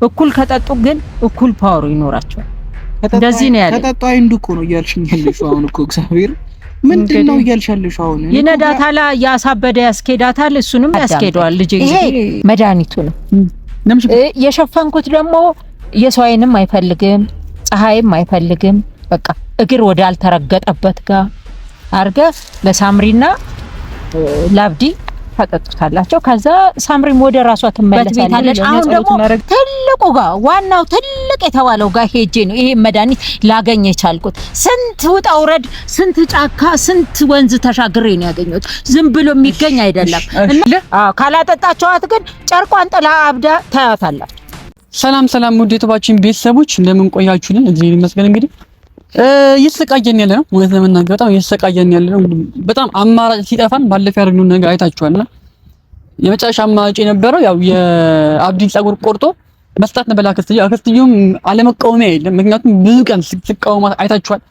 እኩል ከጠጡ ግን እኩል ፓወር ይኖራቸዋል። እንደዚህ ነው ያለው። ከጠጡ አይንዱ እኮ ነው እያልሽኝ ያለሽው አሁን እኮ እግዚአብሔር ምንድነው እያልሻለሽ አሁን? ይነዳታል፣ ያሳበደ ያስኬዳታል፣ እሱንም ያስኬደዋል። ልጅ ይሄ መድኃኒቱ ነው። የሸፈንኩት ደግሞ የሰው አይንም አይፈልግም፣ ፀሐይም አይፈልግም። በቃ እግር ወደ አልተረገጠበት ጋር አርገ ለሳምሪና ላብዲ ታጠጡታላችሁ። ከዛ ሳምሪም ወደ ራሷ ትመለሳለች። አሁን ደግሞ ትልቁ ጋር ዋናው ትልቅ የተባለው ጋር ሄጄ ነው ይሄ መድኃኒት ላገኝ የቻልኩት። ስንት ውጣ ውረድ፣ ስንት ጫካ፣ ስንት ወንዝ ተሻግሬ ነው ያገኘሁት። ዝም ብሎ የሚገኝ አይደለም። ካላጠጣችኋት ግን ጨርቋን ጥላ አብዳ ታያታላችሁ። ሰላም ውድ የተባችን ቤተሰቦች እንደምን ቆያችሁልን? እግዚአብሔር ይመስገን። እንግዲህ እየተሰቃየን ያለ ነው ማለት ለመናገር በጣም እየተሰቃየን ያለ ነው። በጣም አማራጭ ሲጠፋን ባለፈ ያደረግነው ነገር አይታችኋልና የመጨረሻ አማራጭ የነበረው ያው የአብዲን ጸጉር ቆርጦ መስጠት ነበር። አክስትየውም አለመቃወሚያ የለም። ምክንያቱም ብዙ ቀን ስትቃወማት አይታችኋል።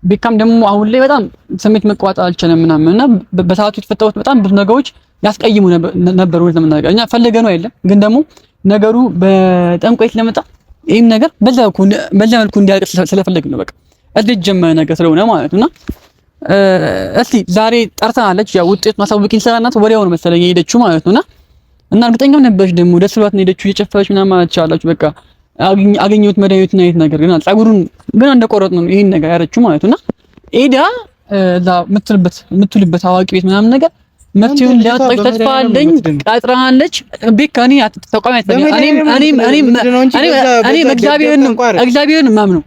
ቤካም ደግሞ አሁን ላይ በጣም ስሜት መቋጣት አልቻለም ምናምንና በሰዓቱ የተፈጠሩት በጣም ብዙ ነገሮች ያስቀይሙ ነበር ማለት ለመናገር እኛ ፈልገነው አይደለም፣ ግን ደግሞ ነገሩ በጠንቆይ ስለመጣ ይሄን ነገር በዛ መልኩ እንዲያልቅ ስለፈለግን ነው። በቃ እዚህ ጀመረ ነገር ስለሆነ ማለት ነውና እስቲ ዛሬ ጠርተናለች። ያው ውጤት ማሳወቂን ሰራናት ወዲያው ነው መሰለኝ የሄደችው ማለት ነውና እና እርግጠኛም ነበርሽ ደግሞ ደስ ብሏት ነው የሄደችው። እየጨፈረች ምናምን ማለት ይቻላልችሁ። በቃ አገኘሁት መድኃኒቱን አይነት ነገር ግን ጸጉሩን ግን እንደቆረጥ ነው ይሄን ነገር ያረችው ማለት ነውና ኤዳ እዛ የምትልበት አዋቂ ቤት ምናምን ነገር መፍትሄውን ሊያጣች ተስፋ አለኝ። ቀጥራለች ቤካኒ ተቋማት እኔ እግዚአብሔርን ማምነው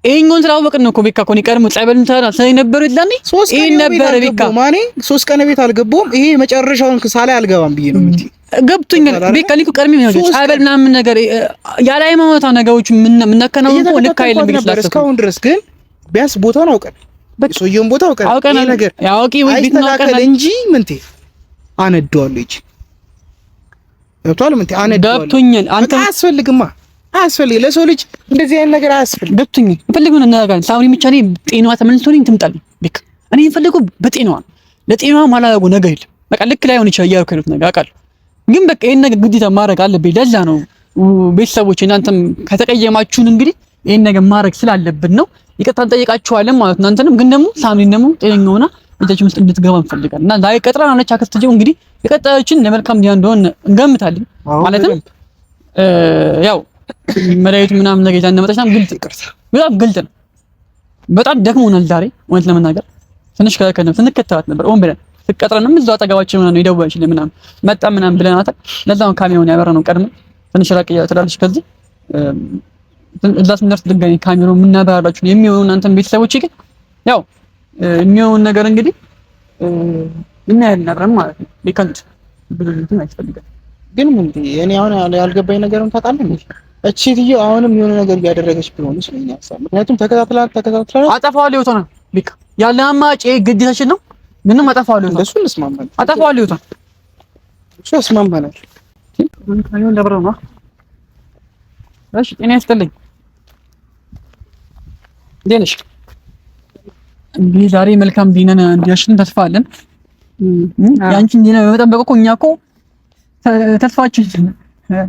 ይሄን ስላወቅን ነው እኮ ቤካ እኮ ቀድሞ ጸበልን ተራ ስለነበረ ይላል ይሄን ነበር ቤካ ማኔ 3 ቀን ቤት አልገባውም። ይሄ መጨረሻውን ክሳላይ አልገባም ብዬ ነው እንዴ ገብቶኛል። ቤካ ሊኩ ቀድሜ ነው ጸበል ምናምን ነገር ያለ ሃይማኖታ ነገሮች ምን ነው ልክ አይደለም ብዬ እስካሁን ድረስ ግን ቢያንስ ቦታውን አውቀን ሰውየውን ቦታ አውቀን ነገር ያውቂ ወይ ቢት ነው አውቀን እንጂ ምንቴ አነደዋለሁ እጂ ገብቷል። ምንቴ አነደዋለሁ ገብቶኛል። አንተ አያስፈልግማ አያስፈልግ ለሰው ልጅ እንደዚህ አይነት ነገር አያስፈልግ። ገብቶኛል። ፈልገው ነው ነገር ሳውሪ ብቻ ነው ጤናዋ ተመልሶልኝ ትምጣል። ቤካ እኔ ፈልገው በጤናዋ ለጤናዋ ማላገው ነገር የለም። በቃ ልክ ላይ ሆነ ይችላል ያልከሉት ነገር አውቃለሁ፣ ግን በቃ ይሄን ነገር ግዴታ ማድረግ አለብኝ። ለዛ ነው ቤተሰቦች እናንተም ከተቀየማችሁን እንግዲህ ይሄን ነገር ማድረግ ስላለብን ነው ይቅርታ እንጠይቃችኋለን ማለት ነው። እናንተንም ግን ደግሞ ሳምሪን ደግሞ ጤነኛ ሆና እጃችን ውስጥ እንድትገባ እንፈልጋለን እና ዛሬ ቀጥራን አለች አክስትየው እንግዲህ የቀጣዮችን ለመልካም ዲያ እንደሆነ እንገምታለን። ማለትም ያው መድኃኒቱ ምናምን ነገር ይዛ እንደመጣችና ግልጽ ይቅርታ በጣም ግልጽ ነው። በጣም ደክሞናል ዛሬ እውነት ለመናገር ትንሽ ስንከተላት ነበር ኦን ብለን ትቀጥረንም እዛው አጠገባችን ምናምን ይደውልልኝ ምናምን መጣ ምናምን ብለናት ለዛው ካሜራውን ያበራነው ቀድሞ ትንሽ ራቅ ትላለች ከዚህ እዛ ስንደርስ ድጋሚ ካሜራውን ምናበራላችሁ የሚሆኑ እናንተም ቤተሰቦች ግን ያው የሚሆን ነገር እንግዲህ እናያለን አብረን ማለት ነው። ሊከንት ብዙ እንትን አይፈልግም። ግን ምን እኔ አሁን ያልገባኝ ነገርም ታውቃለህ እቺ ሴትዮ አሁንም የሆነ ነገር እያደረገች ቢሆን ስለኛ ያሳብ ምክንያቱም ተከታትላ አጠፋዋለሁ ይወጣና ቢካ ያለ አማጭ ግዴታችን ነው። ምንም አጠፋዋለሁ ይወጣ እሱ እንስማማለን። አጠፋዋለሁ ይወጣ እሱ እንስማማለን። ምን ካየው ለብረው ነው እሺ እኔ አስጠልኝ ደንሽ እንግዲህ ዛሬ መልካም ዲነን እንዲያሽን ተስፋ አለን። ያንቺን ዲነ በመጠበቅ እኮ እኛ እኮ ተስፋችን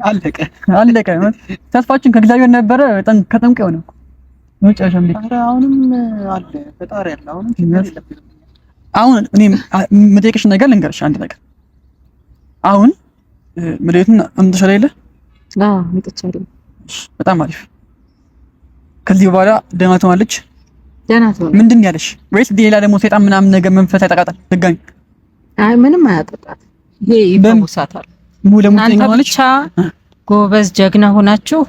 አለቀ ተስፋችን ከእግዚአብሔር ነበረ። በጣም ከጠንቀ ነው መጨረሻም ቢክ አሁንም አለ ፈጣሪ አለ። አሁን እኔ መጠየቅሽ ነገር ልንገርሽ አንድ ነገር። አሁን መድኃኒቱን አምጥተሻል አይደል? መጥቻለሁ። በጣም አሪፍ። ከዚህ በኋላ ደህና ትሆናለች። ምንድን ያለሽ ወይስ ሌላ ደግሞ ሰይጣን ምናምን ነገር መንፈስ ያጠቃታል ድጋሚ? አይ ምንም አያጠቃት። ይሄ ይበሙሳታል። እናንተ ብቻ ጎበዝ ጀግና ሆናችሁ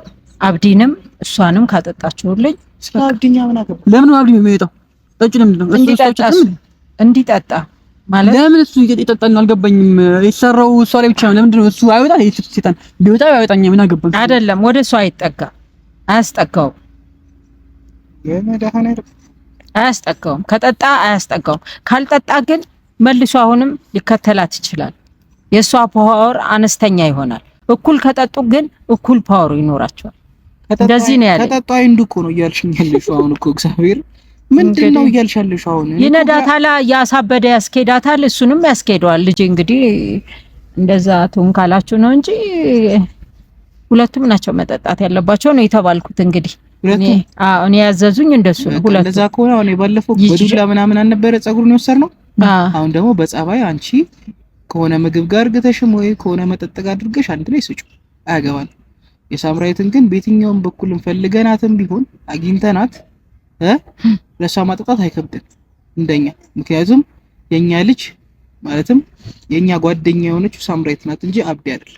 አብዲንም እሷንም ካጠጣችሁልኝ አብዲኛ ምን አገባ? ለምን አብዲ የሚመጣው ጠጭ ለምንድን ነው እንዲጠጣ ማለት ለምን እሱ ይጠጣል? አልገባኝም። የሰራው እሷ ላይ ብቻ ነው። ለምንድን ነው እሱ አይወጣል? እሱ ሰይጣን ቢወጣ ያወጣኛ ምን አገባኝ? አይደለም ወደ እሱ አይጠጋ አያስጠጋው አያስጠጋውም። ከጠጣ አያስጠጋውም። ካልጠጣ ግን መልሶ አሁንም ሊከተላት ይችላል። የሷ ፓወር አነስተኛ ይሆናል። እኩል ከጠጡ ግን እኩል ፓወር ይኖራቸዋል። እንደዚህ ነው ያለው። ከጠጣ አይንዱ እኮ ነው እያልሽኝ ያለሽው አሁን እኮ እግዚአብሔር ምንድነው እያልሻለሽ አሁን? ይነዳታል፣ ያሳበደ ያስኬዳታል፣ እሱንም ያስኬደዋል። ልጅ እንግዲህ እንደዛ ትሁን ካላችሁ ነው እንጂ ሁለቱም ናቸው መጠጣት ያለባቸው ነው የተባልኩት። እንግዲህ እኔ ያዘዙኝ እንደሱ ነው። ሁለቱም እንደዛ ከሆነ አሁን ባለፈው በዱላ ምናምን አልነበረ ፀጉሩን የወሰድነው። አሁን ደግሞ በጸባይ አንቺ ከሆነ ምግብ ጋር አድርገሽም ወይ ከሆነ መጠጥ ጋር አድርገሽ አንድ ላይ ስጩ። አያገባል። የሳምራዊትን ግን በየትኛውም በኩል እንፈልገናትም ቢሆን አግኝተናት ለሷ ማጠጣት አይከብድም እንደኛ። ምክንያቱም የኛ ልጅ ማለትም የኛ ጓደኛ የሆነችው ሳምራዊት ናት እንጂ አብዲ አይደል።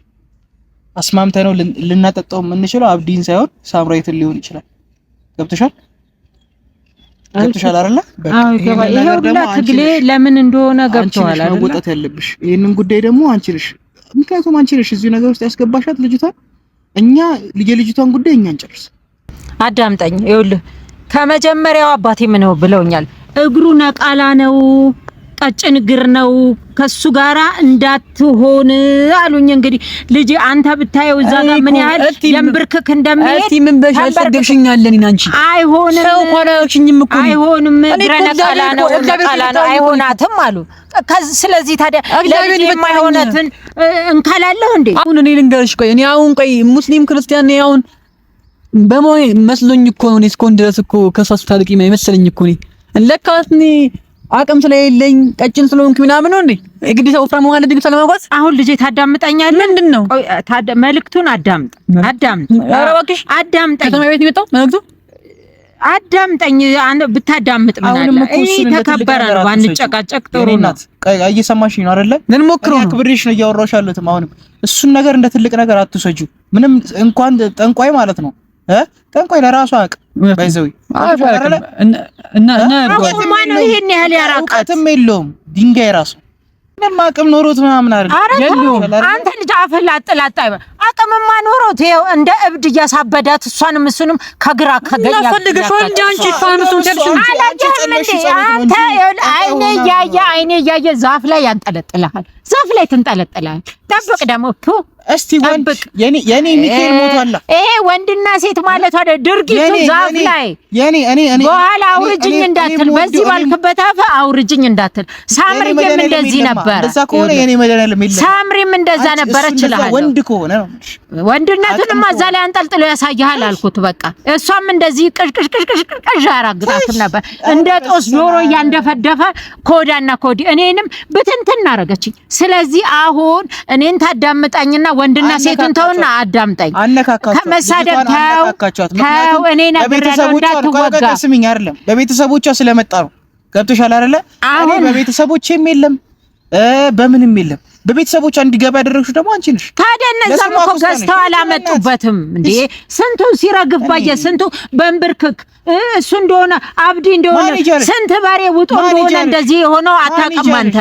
አስማምተነው ልናጠጣው የምንችለው አብዲን ሳይሆን ሳምራዊትን ሊሆን ይችላል። ገብተሻል አይደለ? ይሄው ሁላ ትግሌ ለምን እንደሆነ ገብቷል አይደል? መወጣት ያለብሽ ይሄንን ጉዳይ ደግሞ አንቺ ነሽ። ምክንያቱም አንቺ ነሽ እዚህ ነገር ውስጥ ያስገባሻት ልጅቷን። እኛ የልጅቷን ጉዳይ እኛ እንጨርስ። አዳምጠኝ። ይኸውልህ ከመጀመሪያው አባቴ ምን ነው ብለውኛል። እግሩ ነቃላ ነው፣ ቀጭን እግር ነው፣ ከሱ ጋራ እንዳትሆን አሉኝ። እንግዲህ ልጅ አንተ ብታየው እዛ ጋር ምን ያህል የምብርክክ እንደሚሄድ እቲ ምን በሻል ሰደብሽኛለን እንጂ አይሆንም፣ ሰው ቆራዮችኝም እኮ አይሆንም፣ እግረ ነቃላ ነው፣ ነቃላ ነው፣ አይሆናትም አሉ። ስለዚህ ታዲያ ለምን የማይሆነትን እንካላለሁ እንዴ? አሁን እኔ ልንገርሽ፣ ቆይ እኔ አሁን ቆይ ሙስሊም ክርስቲያን ነኝ አሁን በሞይ መስሎኝ እኮ ነው እስኮን ድረስ እኮ ከሷስ ታልቂ መሰለኝ እኮ ነኝ ለካስ እኔ አቅም ስለሌለኝ ቀጭን ስለሆንኩ ምናምን ነው እንዴ? እንግዲህ ሰው ፍራም ማለት ድግስ ለማውቀስ አሁን ልጄ ታዳምጣኛለህ? ምንድነው መልእክቱን አዳምጥ። ኧረ እባክሽ አዳምጠኝ። ከተማ ቤት የመጣው መልእክቱ አዳምጠኝ። ብታዳምጥ ምናምን እኔ ተከበረ ነው ባንጨቃጨቅ ጥሩ ነው። እየሰማሽኝ ነው አይደለ? ምን ሞክሩ ነው ክብርሽ ነው እያወራሁሽ ያለሁት። አሁንም እሱን ነገር እንደ ትልቅ ነገር አትሰጂው። ምንም እንኳን ጠንቋይ ማለት ነው ጠንቋይ ለራሱ አቅ ባይዘው እና ማነው ይሄን ያህል ያራቃትም የለውም ድንጋይ ራሱ ምንም አቅም ኖሮት ምናምን አይደለም። አንተ ልጅ አፈላ አጥላጣ አቅምማ ኖሮት ይኸው እንደ እብድ እያሳበዳት እሷንም እሱንም ከግራ ከገኛ ያፈልገሽ ወንድ አንቺ ፋኑቱን ተልሽ አላየህም እንዴ? አንተ አይኔ ያየ ዛፍ ላይ ያንጠለጥልሃል፣ ዛፍ ላይ ትንጠለጥልሃል። ጠብቅ ደግሞ እስቲ ወንድ የኔ ሚካኤል ሞቷል። ይሄ ወንድና ሴት ማለት ወደ ድርጊቱ ዛፍ ላይ እኔ በኋላ አውርጅኝ እንዳትል፣ በዚህ ባልክበት አፈ አውርጅኝ እንዳትል። ሳምሪም እንደዚህ ነበር። እንደዛ ከሆነ የኔ መድኃኒዓለም የለም። ሳምሪም እንደዛ ነበረች ይችላል። ወንድ ከሆነ ነው ወንድነቱንም እዛ ላይ አንጠልጥሎ ያሳያል አልኩት። በቃ እሷም እንደዚህ ቅዥ አራግጣት ነበር እንደ ጦስ ዶሮ እያንደፈደፈ ኮዳና ኮዲ እኔንም ብትንትን አረገችኝ። ስለዚህ አሁን እኔን ታዳምጣኝና ወንድና ሴቱን ተውና አዳምጠኝ። ከመሳደብ ተው። እኔ ነግሬያለሁ እንዳትወጋ። ስሚኝ አይደለም በቤተሰቦቿ ስለመጣ ነው። ገብቶሻል አይደለ? እኔ በቤተሰቦቼም የለም በምንም የለም። በቤተሰቦቿ እንዲገባ ያደረግሽው ደግሞ አንቺ ነሽ። ታዲያ እነዛም እኮ ገዝተው አላመጡበትም እንዴ? ስንቱ ሲረግፍ ባየ፣ ስንቱ በእንብርክክ እሱ እንደሆነ አብዲ እንደሆነ ስንት በሬ ውጦ እንደሆነ እንደዚህ የሆነው አታውቅም አንተ።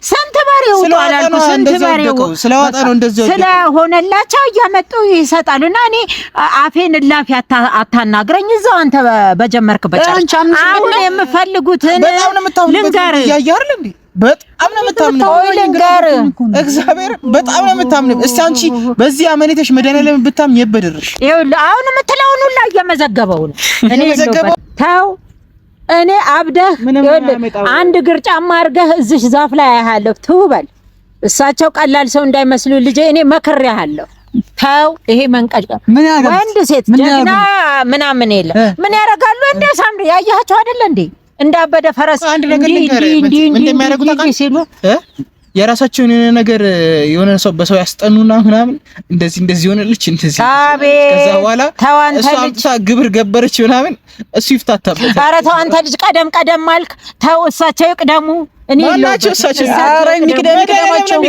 ስንት በሬ ውጦ አላልኩ? ስንት በሬ ስለዋጣ ነው እንደዚህ ስለሆነላቸው እያመጡ ይሰጣሉና እኔ አፌን እላፊ አታናግረኝ። እዛው አንተ በጀመርክበት አሁን የምፈልጉትን ልንገርህ። ያያርል እንዴ በጣም ነው የምታምነው። እግዚአብሔር በጣም ነው የምታምነው። እስቲ አንቺ በዚህ አመኔተሽ መድኃኒዓለም ብታም የበደረሽ ይኸውልህ አሁን የምትለውን ሁላ እየመዘገበው ነው። እኔ ተው እኔ አብደህ አንድ እግር ጫማ አድርገህ እዚህ ዛፍ ላይ አያለሁ ትውበል። እሳቸው ቀላል ሰው እንዳይመስሉ ልጄ፣ እኔ መክሬሃለሁ። ተው ይሄ መንቀጭቀጭ ወንድ ሴት ጀግና ምናምን የለ ምን ያደርጋሉ? እንደ ሳምሪ ያያቸው አይደለ እንዴ? እንዳበደ ፈረስ እንዲህ እንደሚያደርጉት ሲሉ የራሳቸውን የሆነ ነገር የሆነ ሰው በሰው ያስጠኑና ምናምን እንደዚህ ሆነልች እንደዚህ ከዛ በኋላ እሷ አምጥታ ግብር ገበረች ምናምን እሱ ይፍታታበት። ኧረ ተው አንተ ልጅ ቀደም አልክ። ተው እሳቸው ይቅደሙ። እኔ ማናቸው እሳቸው? ኧረ የሚቀደማቸው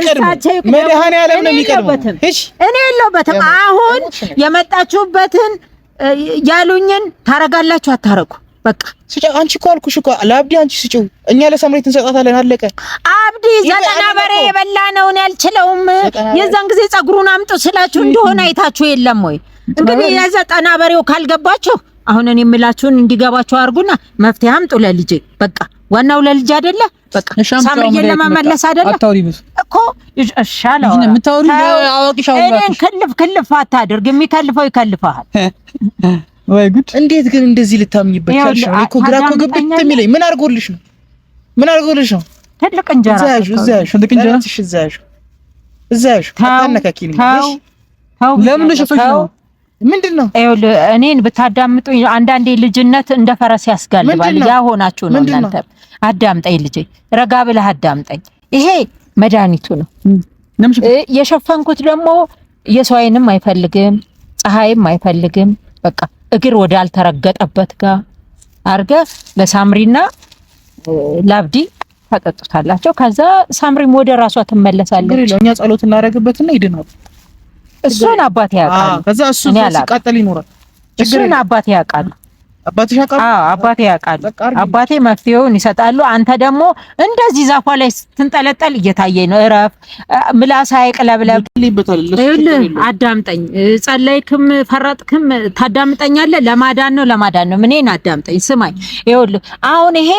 መድኃኒዓለም ነው የሚቀድመው። እኔ የለሁበትም። አሁን የመጣችሁበትን ያሉኝን ታረጋላችሁ አታረጉ? በቃ ስጫው። አንቺ እኮ አልኩሽ እኮ ለአብዲ አንቺ ስጪው፣ እኛ ለሳምሬት እንሰጣታለን። አለቀ። አብዲ 90 በሬ የበላ ነው ያልችለውም። የዛን ጊዜ ጸጉሩን አምጡ ስላችሁ እንደሆነ አይታችሁ የለም ወይ? እንግዲህ የ90 በሬው ካልገባችሁ አሁን እኔ የምላችሁን እንዲገባችሁ አድርጉና መፍትሄ አምጡ ለልጄ። በቃ ዋናው ለልጅ አይደለ? በቃ ሳምሪዬን ለመመለስ አይደለ እኮ እሻለው። እኔን ክልፍ አታድርግ። የሚከልፈው ይከልፈሃል። ወይ ጉድ! እንዴት ግን እንደዚህ ልታምኝበት ቻልሽ? እኔ እኮ ግራ እኮ ገብቶኝ የሚለኝ ምን አድርጎልሽ ነው? ትልቅ እንጀራ እዛሽ ታነካኪኝ። ለምን ሸፈሽው? ምንድነው? ይኸውልህ እኔን ብታዳምጡኝ አንዳንዴ ልጅነት እንደ ፈረስ ያስጋልባል። ያ ሆናችሁ ነው እናንተ። አዳምጠኝ ልጄ፣ ረጋ ብለህ አዳምጠኝ። ይሄ መድኃኒቱ ነው። የሸፈንኩት ደግሞ የሰው ዓይንም አይፈልግም፣ ፀሐይም አይፈልግም። በቃ እግር ወደ አልተረገጠበት ጋር አድርገህ ለሳምሪና ላብዲ ታጠጡታላቸው። ከዛ ሳምሪም ወደ ራሷ ትመለሳለች። እኛ ጸሎት እናደርግበትና ይድናል። እሱን አባቴ ያውቃል። ከዛ እሱ ሲቃጠል ይኖራል። እሱን አባቴ ያውቃል። አባቴ ያውቃል። አባቴ ያውቃል። አባቴ መፍትሄውን ይሰጣሉ። አንተ ደግሞ እንደዚህ ዛፏ ላይ ስትንጠለጠል እየታየኝ ነው። እረፍ፣ ምላስ አይቅለብለብ። አዳምጠኝ። ጸለይክም ፈረጥክም ታዳምጠኛለህ። ለማዳን ነው። ምንን አዳምጠኝ፣ ስማኝ። ይኸውልህ አሁን ይሄ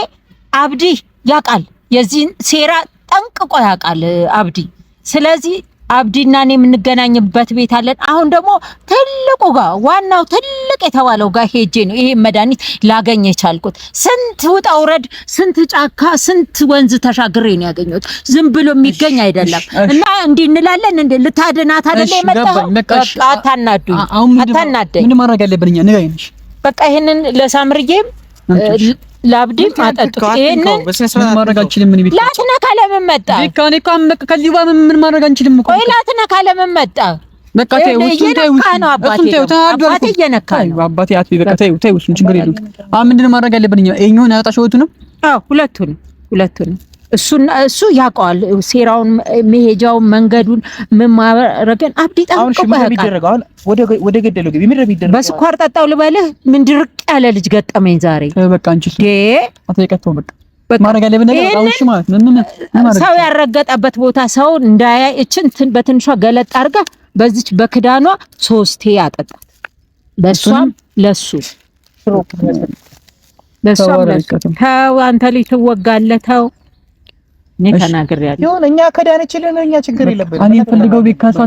አብዲ ያውቃል፣ የዚህን ሴራ ጠንቅቆ ያውቃል አብዲ። ስለዚህ አብዲና እኔ የምንገናኝበት ቤት አለን። አሁን ደግሞ ትልቁ ጋር ዋናው ትልቅ የተባለው ጋር ሄጄ ነው ይሄ መድኃኒት ላገኝ የቻልኩት። ስንት ውጣ ውረድ፣ ስንት ጫካ፣ ስንት ወንዝ ተሻግሬ ነው ያገኘሁት። ዝም ብሎ የሚገኝ አይደለም። እና እንዲህ እንላለን እንዴ ልታድናት አይደለ የመጣው? በቃ አታናዱኝ፣ አታናደኝ። ምን ማድረግ ያለብኝ ንገሪኝ። በቃ ይሄንን ለሳምርዬም ላብዲ ማጠጡት ይሄንን ማድረግ አንችልም። ምን ቢት ላትነካ ለምን መጣ? ቢካኔ ካም ከዚህ በኋላ ምን ማድረግ አንችልም እኮ። ቆይ ላትነካ ለምን መጣ? በቃ ተይው፣ እሱን ተይው። አባቴ እየነካ ነው። አባቴ አትይ፣ በቃ ተይው፣ እሱን ችግር የለውም። አሁን ምንድነው ማድረግ ያለብኝ? ይሄኛውን ያወጣሽው ሁለቱንም? አዎ ሁለቱንም። እሱ ያውቀዋል ሴራውን፣ መሄጃውን፣ መንገዱን ምን ማረገን አብዲ ጠንቅቆ ያውቃል። ወደ ገደለው ግቢ። ምን ረቢደረግ በስኳር ጠጣው ልበልህ። ምን ድርቅ ያለ ልጅ ገጠመኝ ዛሬ። በቃ አንቺ አትይቀጥቶ በቃ ማድረግ ያለብን ነገር አውሽ ማለት ምን ሰው ያረገጠበት ቦታ ሰው እንዳያይ እችን በትንሿ ገለጥ አድርጋ በዚች በክዳኗ 3 ያጠጣት። ለሷም ለሱም ተው አንተ ልጅ ትወጋለህ። ተው እኔ ተናግሬያለሁ። ይሁን እኛ ከዳነችልን እኛ ችግር የለብንም። እኔ ፈልገው ቢካሳ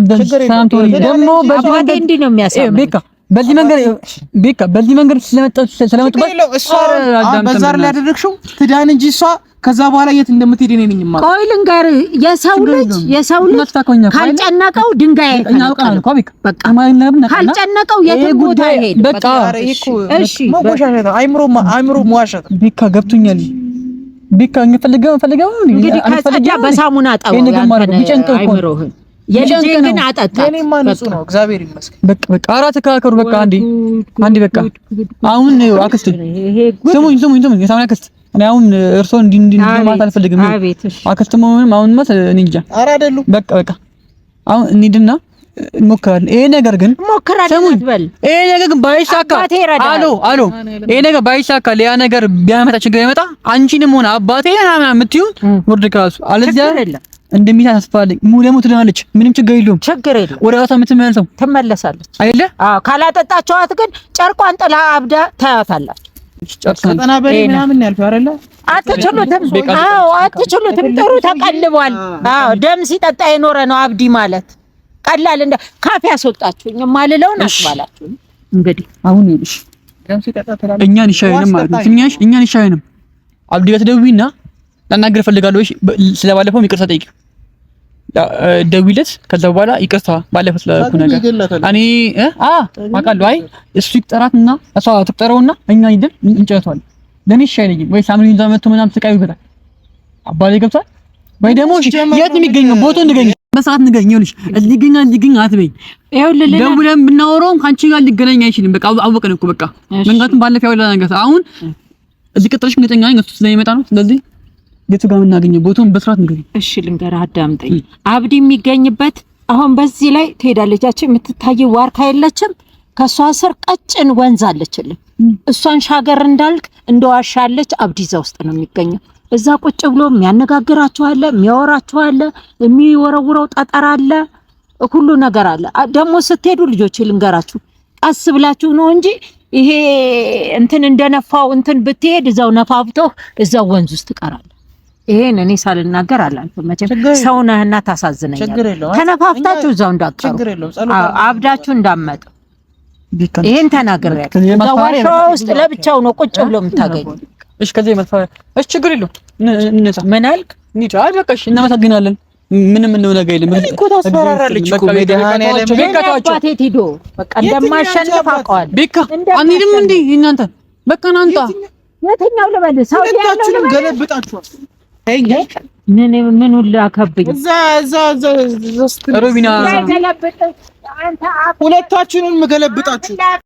ሳንቶ ደግሞ በአባቴ እንዲህ ነው የሚያሳየው። ቤካ በዚህ መንገድ ስለመጡበት እሷ በዛር ላይ ያደረግሽው ትዳን እንጂ እሷ ከዛ በኋላ የት እንደምትሄድ እኔ ነኝ የማውቀው። ቆይ ልንገርህ፣ የሰው ልጅ ካልጨነቀው ድንጋይ አይፈነቅልም። በቃ ካልጨነቀው የትም ቦታ አይሄድም። በቃ እሺ መጎሻሸት አይምሮ መዋሸት ቤካ ገብቶኛል። ቤካ እንፈልገው እንግዲህ ከጸዳ በሳሙና ጠው አይምሮህን የልጄ ግን አጠጣ። የኔማ ንጹህ ነው እግዚአብሔር ይመስገን። በቃ አራት ተካከሩ። በቃ አንዴ በቃ አሁን አክስት ስሙኝ የሳሙና አክስት እኔ አሁን እርሶ እንዲህ ማለት አልፈልግም። አክስት መሆንም አሁን ማለት እኔ እንጃ። ኧረ አይደሉም። በቃ አሁን እንሂድና እንሞክራለን። ይሄ ነገር ግን ይሄ ነገር ግን ባይሳካ አሎ ይሄ ነገር ባይሳካ ያ ነገር ቢያመጣ ችግር ያመጣ አንቺንም ሆነ አባቴ ምናምን የምትይው ወርድ ክላሱ አለዚያ እንደሚታት አስፋልኝ ሙለሙ ትደናለች። ምንም ችግር የለውም። ወደ ራሷ የምትመለሰው ትመለሳለች አይደለ? አዎ። ካላጠጣቸዋት ግን ጨርቋን ጥላ አብዳ ታያታላችሁ። ቀጠና በሬ ምናምን ያልፈው አይደለ? አትችሉትም። አዎ አትችሉትም። ጥሩ ተቀልቧል። አዎ ደም ሲጠጣ የኖረ ነው አብዲ ማለት። ቀላል እንደ ካፌ ያስወጣችሁኝ ማልለውን አስባላችሁ። እንግዲህ አሁን ይልሽ ደም ሲጠጣ ተላላ እኛን ይሻየንም ማለት ነው። እኛን ይሻየንም አብዲ ጋር ትደውይና ላናግር ፈልጋለሁ። እሺ ስለባለፈው ይቅርታ ጠይቂ። ደውይለት። ከዛ በኋላ ይቅርታ ባለፈው ስለኩ ነገር እኔ አውቃለሁ። አይ እሱ ይቅጠራትና እሷ ትቅጠረውና እኛ ይደል እንጨቷል። ለኔ ይሻለኝ ወይ ሳምሪ ይዛ መጥቶ ምናምን ስቃዩ ይበላል። አባሌ ገብቷል ወይ ደግሞ የት የሚገኘው ቦታው እንገኝ በሰዓት እንገኝ። ይኸውልሽ እዚህ ገኛ አትበይ። ይኸውልህ ደውለን ብናወራው ካንቺ ጋር ሊገናኝ አይችልም። በቃ አወቀን እኮ በቃ መንጋቱን ባለፈው ያወላ ነገር አሁን እዚህ ቅጥርሽ ምንተኛ ነኝ እሱ ስለሚመጣ ነው። ስለዚህ የቱ ጋር እናገኘው ቦታውን በስርዓት እንገኝ። እሺ ልንገርህ፣ አዳምጠኝ። አብዲ የሚገኝበት አሁን በዚህ ላይ ትሄዳለች። ያቺ የምትታየው ዋርካ የለችም? ከሷ ስር ቀጭን ወንዝ አለችልህ። እሷን ሻገር እንዳልክ እንደዋሻለች አብዲ እዛ ውስጥ ነው የሚገኘው። እዛ ቁጭ ብሎ የሚያነጋግራችሁ አለ፣ የሚያወራችሁ አለ፣ የሚወረውረው ጠጠር አለ፣ ሁሉ ነገር አለ። ደግሞ ስትሄዱ ልጆች ልንገራችሁ፣ ቀስ ብላችሁ ነው እንጂ ይሄ እንትን እንደነፋው እንትን ብትሄድ እዛው ነፋፍቶ እዛው ወንዝ ውስጥ ትቀራለህ። ይሄን እኔ ሳልናገር አላልኩም። መቼም ሰው ነህና ታሳዝነኛለህ። ተነፋፍታችሁ እዛው እንዳትቀሩ፣ አብዳችሁ እንዳትመጡ። ይሄን ተናግሬያለሁ። እዛው ዋሻ ውስጥ ለብቻው ነው ቁጭ ብሎ የምታገኘው። እሺ ከዚህ መጥፋ እሺ ችግር የለውም። ምን አልክ? እንሂድ። አይ በቃ እሺ እናመሰግናለን። ምንም ነው ነገር የለም። እኮ ታስፈራራለች እኮ መድኃኒዓለም አባቴ ሄዶ በቃ እንደማሸንፍ አውቀዋል። ቤካ አንሂድም እንዴ እናንተ በቃ ናንጣ የትኛው ልበል ሳውዲ ያለው ልበል ገለብጣችኋል። ምን ሁሉ አከብኝ እዛ ሮቢና ገለብጥ አንተ ሁለታችሁንም ገለብጣችሁ